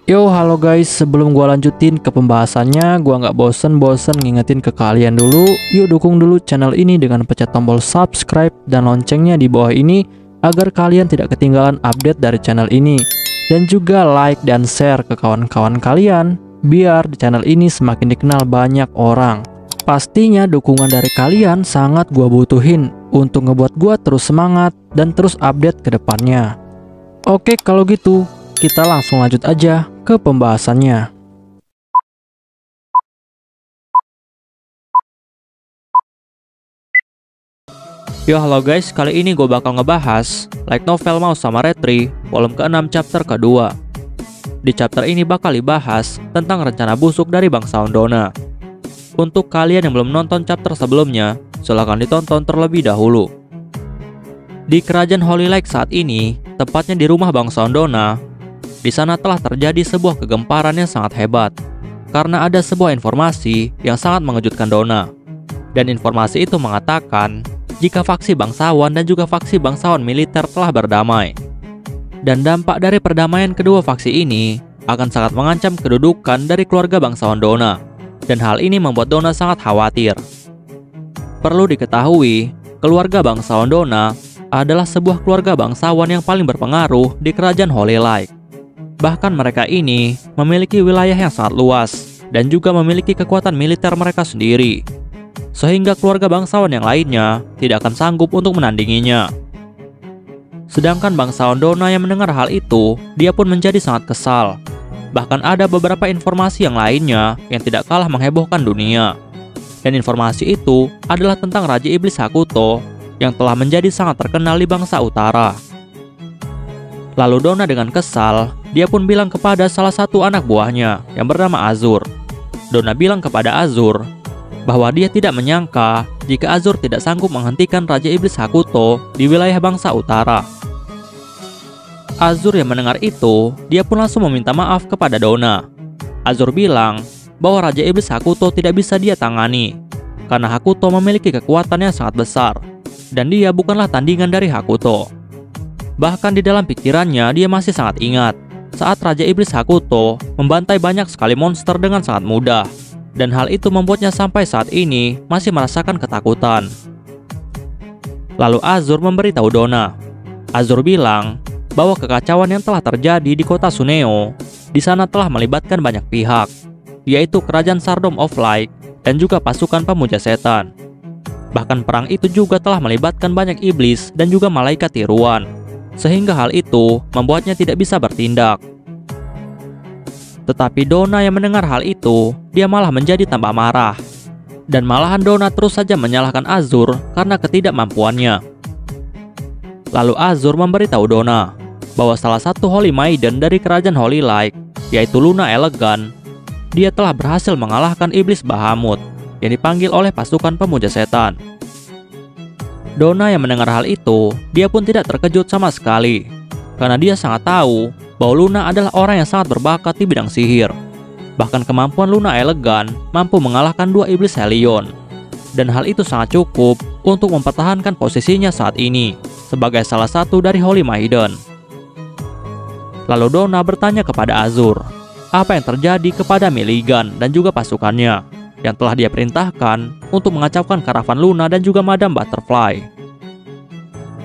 Yo, halo guys, sebelum gua lanjutin ke pembahasannya, gua nggak bosen-bosen ngingetin ke kalian dulu. Yuk dukung dulu channel ini dengan pencet tombol subscribe dan loncengnya di bawah ini agar kalian tidak ketinggalan update dari channel ini. Dan juga like dan share ke kawan-kawan kalian biar di channel ini semakin dikenal banyak orang. Pastinya dukungan dari kalian sangat gua butuhin untuk ngebuat gua terus semangat dan terus update ke depannya. Oke, kalau gitu kita langsung lanjut aja ke pembahasannya. Yo, halo guys, kali ini gue bakal ngebahas Light Novel Mouse sama Retri volume ke-6 chapter kedua. Di chapter ini bakal dibahas tentang rencana busuk dari bangsawan Dona. Untuk kalian yang belum nonton chapter sebelumnya, silahkan ditonton terlebih dahulu. Di kerajaan Holy Lake saat ini, tepatnya di rumah bangsawan Dona, di sana telah terjadi sebuah kegemparan yang sangat hebat karena ada sebuah informasi yang sangat mengejutkan Dona. Dan informasi itu mengatakan jika faksi bangsawan dan juga faksi bangsawan militer telah berdamai. Dan dampak dari perdamaian kedua faksi ini akan sangat mengancam kedudukan dari keluarga bangsawan Dona. Dan hal ini membuat Dona sangat khawatir. Perlu diketahui, keluarga bangsawan Dona adalah sebuah keluarga bangsawan yang paling berpengaruh di kerajaan Holy Lake. Bahkan mereka ini memiliki wilayah yang sangat luas dan juga memiliki kekuatan militer mereka sendiri, sehingga keluarga bangsawan yang lainnya tidak akan sanggup untuk menandinginya. Sedangkan bangsawan Dona yang mendengar hal itu, dia pun menjadi sangat kesal. Bahkan ada beberapa informasi yang lainnya yang tidak kalah menghebohkan dunia. Dan informasi itu adalah tentang Raja Iblis Hakuto yang telah menjadi sangat terkenal di bangsa utara. Lalu Dona dengan kesal, dia pun bilang kepada salah satu anak buahnya yang bernama Azur. Dona bilang kepada Azur bahwa dia tidak menyangka jika Azur tidak sanggup menghentikan Raja Iblis Hakuto di wilayah bangsa utara. Azur yang mendengar itu, dia pun langsung meminta maaf kepada Dona. Azur bilang bahwa Raja Iblis Hakuto tidak bisa dia tangani karena Hakuto memiliki kekuatan yang sangat besar dan dia bukanlah tandingan dari Hakuto. Bahkan di dalam pikirannya dia masih sangat ingat saat Raja Iblis Hakuto membantai banyak sekali monster dengan sangat mudah. Dan hal itu membuatnya sampai saat ini masih merasakan ketakutan. Lalu Azur memberitahu Dona. Azur bilang bahwa kekacauan yang telah terjadi di kota Suneo di sana telah melibatkan banyak pihak, yaitu kerajaan Sardom of Light dan juga pasukan pemuja setan. Bahkan perang itu juga telah melibatkan banyak iblis dan juga malaikat tiruan, sehingga hal itu membuatnya tidak bisa bertindak. Tetapi Dona yang mendengar hal itu, dia malah menjadi tambah marah. Dan malahan Dona terus saja menyalahkan Azur karena ketidakmampuannya. Lalu Azur memberitahu Dona bahwa salah satu Holy Maiden dari kerajaan Holy Lake, yaitu Luna Elegan, dia telah berhasil mengalahkan iblis Bahamut yang dipanggil oleh pasukan pemuja setan. Dona yang mendengar hal itu, dia pun tidak terkejut sama sekali, karena dia sangat tahu bahwa Luna adalah orang yang sangat berbakat di bidang sihir. Bahkan kemampuan Luna Elegan mampu mengalahkan dua iblis Helion. Dan hal itu sangat cukup untuk mempertahankan posisinya saat ini sebagai salah satu dari Holy Maiden. Lalu Dona bertanya kepada Azur, apa yang terjadi kepada Milligan dan juga pasukannya yang telah dia perintahkan untuk mengacaukan karavan Luna dan juga Madame Butterfly.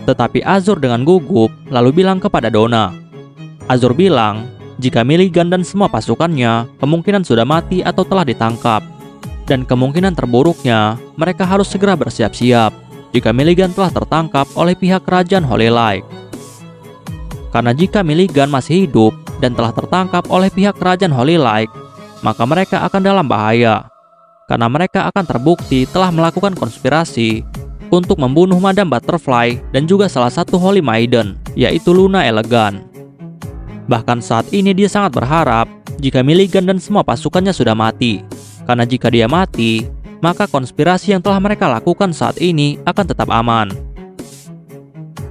Tetapi Azur dengan gugup lalu bilang kepada Dona. Azur bilang jika Milligan dan semua pasukannya kemungkinan sudah mati atau telah ditangkap. Dan kemungkinan terburuknya mereka harus segera bersiap-siap jika Milligan telah tertangkap oleh pihak kerajaan Holy Lake. Karena jika Milligan masih hidup dan telah tertangkap oleh pihak kerajaan Holy Lake, maka mereka akan dalam bahaya. Karena mereka akan terbukti telah melakukan konspirasi untuk membunuh Madame Butterfly dan juga salah satu Holy Maiden, yaitu Luna Elegan. Bahkan saat ini dia sangat berharap jika Milligan dan semua pasukannya sudah mati. Karena jika dia mati, maka konspirasi yang telah mereka lakukan saat ini akan tetap aman.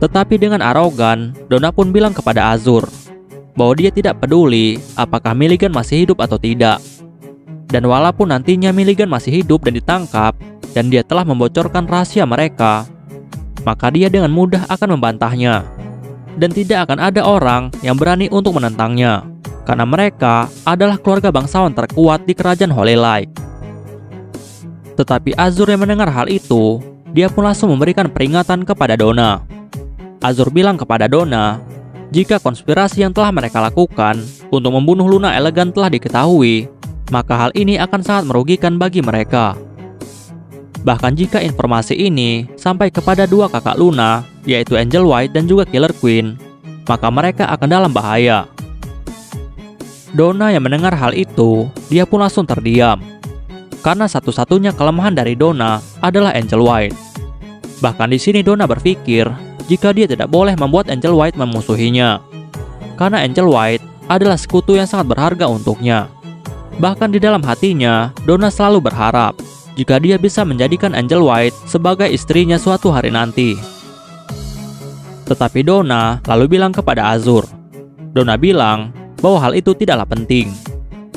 Tetapi dengan arogan, Dona pun bilang kepada Azur bahwa dia tidak peduli apakah Milligan masih hidup atau tidak. Dan walaupun nantinya Milligan masih hidup dan ditangkap, dan dia telah membocorkan rahasia mereka, maka dia dengan mudah akan membantahnya. Dan tidak akan ada orang yang berani untuk menentangnya, karena mereka adalah keluarga bangsawan terkuat di kerajaan Holy Light. Tetapi Azur yang mendengar hal itu, dia pun langsung memberikan peringatan kepada Donna. Azur bilang kepada Donna, jika konspirasi yang telah mereka lakukan untuk membunuh Luna Elegan telah diketahui, maka hal ini akan sangat merugikan bagi mereka. Bahkan jika informasi ini sampai kepada dua kakak Luna, yaitu Angel White dan juga Killer Queen, maka mereka akan dalam bahaya. Donna yang mendengar hal itu, dia pun langsung terdiam. Karena satu-satunya kelemahan dari Donna adalah Angel White. Bahkan di sini Donna berpikir jika dia tidak boleh membuat Angel White memusuhinya. Karena Angel White adalah sekutu yang sangat berharga untuknya. Bahkan di dalam hatinya, Donna selalu berharap jika dia bisa menjadikan Angel White sebagai istrinya suatu hari nanti. Tetapi Donna lalu bilang kepada Azur. Donna bilang bahwa hal itu tidaklah penting.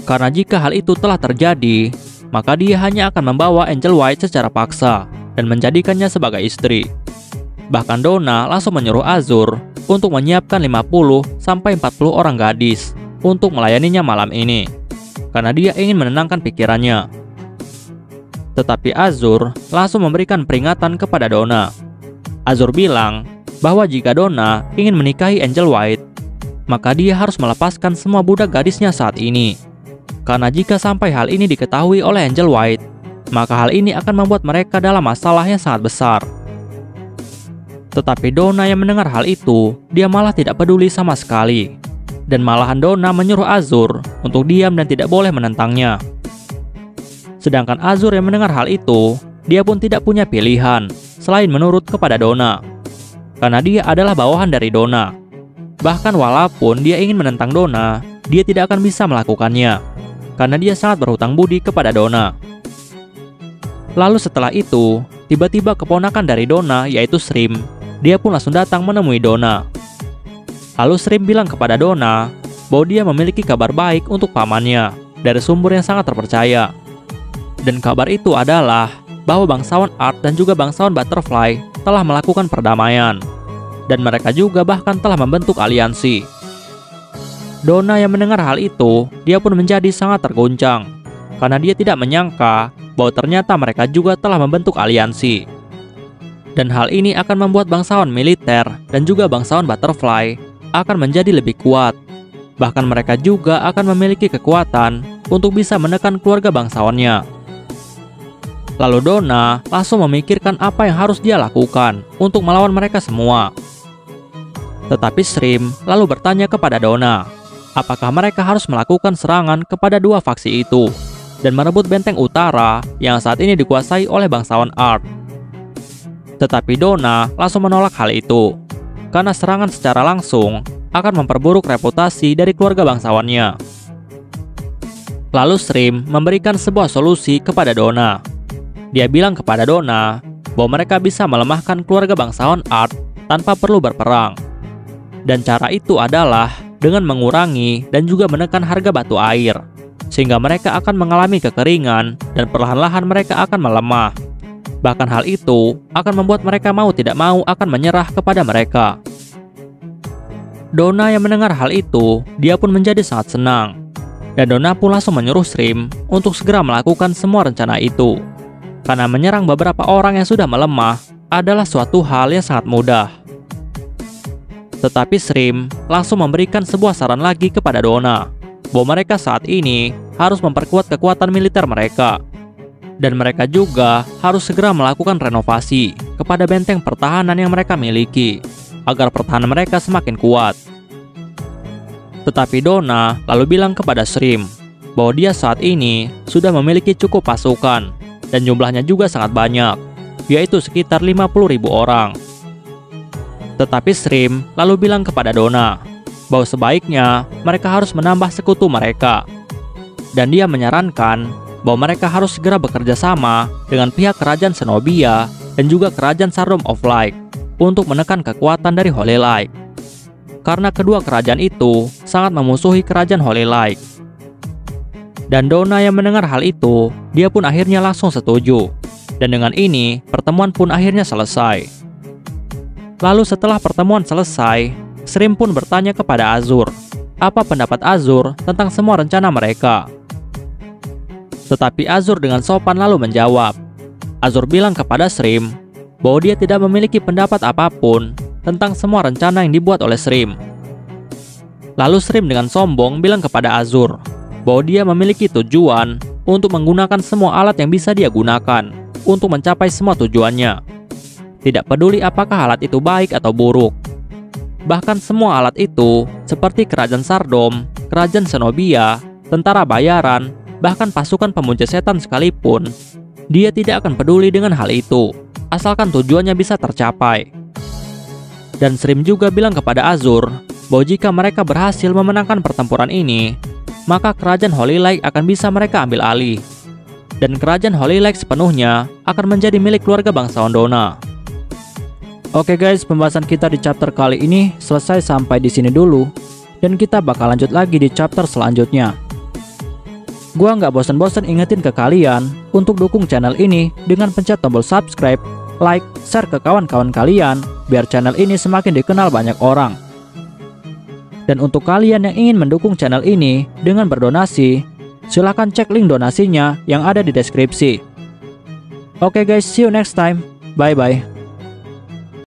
Karena jika hal itu telah terjadi, maka dia hanya akan membawa Angel White secara paksa dan menjadikannya sebagai istri. Bahkan Donna langsung menyuruh Azur untuk menyiapkan 50-40 orang gadis untuk melayaninya malam ini. Karena dia ingin menenangkan pikirannya. Tetapi Azur langsung memberikan peringatan kepada Donna. Azur bilang bahwa jika Donna ingin menikahi Angel White, maka dia harus melepaskan semua budak gadisnya saat ini. Karena jika sampai hal ini diketahui oleh Angel White, maka hal ini akan membuat mereka dalam masalah yang sangat besar. Tetapi Donna yang mendengar hal itu, dia malah tidak peduli sama sekali. Dan malahan Donna menyuruh Azur untuk diam dan tidak boleh menentangnya. Sedangkan Azur yang mendengar hal itu, dia pun tidak punya pilihan selain menurut kepada Donna. Karena dia adalah bawahan dari Donna. Bahkan walaupun dia ingin menentang Donna, dia tidak akan bisa melakukannya. Karena dia sangat berhutang budi kepada Donna. Lalu setelah itu, tiba-tiba keponakan dari Donna yaitu Shrimp, dia pun langsung datang menemui Donna. Lalu Shrimp bilang kepada Donna bahwa dia memiliki kabar baik untuk pamannya dari sumber yang sangat terpercaya. Dan kabar itu adalah bahwa bangsawan Art dan juga bangsawan Butterfly telah melakukan perdamaian. Dan mereka juga bahkan telah membentuk aliansi. Donna yang mendengar hal itu, dia pun menjadi sangat terguncang. Karena dia tidak menyangka bahwa ternyata mereka juga telah membentuk aliansi. Dan hal ini akan membuat bangsawan militer dan juga bangsawan Butterfly akan menjadi lebih kuat. Bahkan mereka juga akan memiliki kekuatan untuk bisa menekan keluarga bangsawannya. Lalu Donna langsung memikirkan apa yang harus dia lakukan untuk melawan mereka semua. Tetapi Shrimp lalu bertanya kepada Donna, apakah mereka harus melakukan serangan kepada dua faksi itu dan merebut benteng utara yang saat ini dikuasai oleh bangsawan Art. Tetapi Donna langsung menolak hal itu, karena serangan secara langsung akan memperburuk reputasi dari keluarga bangsawannya. Lalu Shrimp memberikan sebuah solusi kepada Donna. Dia bilang kepada Donna bahwa mereka bisa melemahkan keluarga bangsawan Art tanpa perlu berperang. Dan cara itu adalah dengan mengurangi dan juga menekan harga batu air, sehingga mereka akan mengalami kekeringan dan perlahan-lahan mereka akan melemah. Bahkan hal itu akan membuat mereka mau tidak mau akan menyerah kepada mereka. Donna yang mendengar hal itu, dia pun menjadi sangat senang. Dan Donna pun langsung menyuruh Shrimp untuk segera melakukan semua rencana itu. Karena menyerang beberapa orang yang sudah melemah adalah suatu hal yang sangat mudah. Tetapi Shrimp langsung memberikan sebuah saran lagi kepada Donna, bahwa mereka saat ini harus memperkuat kekuatan militer mereka. Dan mereka juga harus segera melakukan renovasi kepada benteng pertahanan yang mereka miliki, agar pertahanan mereka semakin kuat. Tetapi Donna lalu bilang kepada Shrimp bahwa dia saat ini sudah memiliki cukup pasukan dan jumlahnya juga sangat banyak, yaitu sekitar 50.000 orang. Tetapi Shrimp lalu bilang kepada Donna bahwa sebaiknya mereka harus menambah sekutu mereka. Dan dia menyarankan bahwa mereka harus segera bekerja sama dengan pihak kerajaan Zenobia dan juga kerajaan Shardom of Light untuk menekan kekuatan dari Holy Light. Karena kedua kerajaan itu sangat memusuhi kerajaan Holy Light. Dan Donna yang mendengar hal itu, dia pun akhirnya langsung setuju. Dan dengan ini, pertemuan pun akhirnya selesai. Lalu setelah pertemuan selesai, Shrimp pun bertanya kepada Azur, apa pendapat Azur tentang semua rencana mereka. Tetapi Azur dengan sopan lalu menjawab. Azur bilang kepada Shrimp bahwa dia tidak memiliki pendapat apapun tentang semua rencana yang dibuat oleh Shrimp. Lalu Shrimp dengan sombong bilang kepada Azur bahwa dia memiliki tujuan untuk menggunakan semua alat yang bisa dia gunakan untuk mencapai semua tujuannya. Tidak peduli apakah alat itu baik atau buruk. Bahkan semua alat itu, seperti kerajaan Sardom, kerajaan Zenobia, tentara bayaran, bahkan pasukan pemuja setan sekalipun, dia tidak akan peduli dengan hal itu, asalkan tujuannya bisa tercapai. Dan Shrimp juga bilang kepada Azur bahwa jika mereka berhasil memenangkan pertempuran ini, maka kerajaan Holy Lake akan bisa mereka ambil alih. Dan kerajaan Holy Lake sepenuhnya akan menjadi milik keluarga bangsawan Dona. Oke guys, pembahasan kita di chapter kali ini selesai sampai di sini dulu. Dan kita bakal lanjut lagi di chapter selanjutnya. Gua nggak bosan-bosan ingetin ke kalian untuk dukung channel ini dengan pencet tombol subscribe, like, share ke kawan-kawan kalian, biar channel ini semakin dikenal banyak orang. Dan untuk kalian yang ingin mendukung channel ini dengan berdonasi, silahkan cek link donasinya yang ada di deskripsi. Oke guys, see you next time. Bye-bye.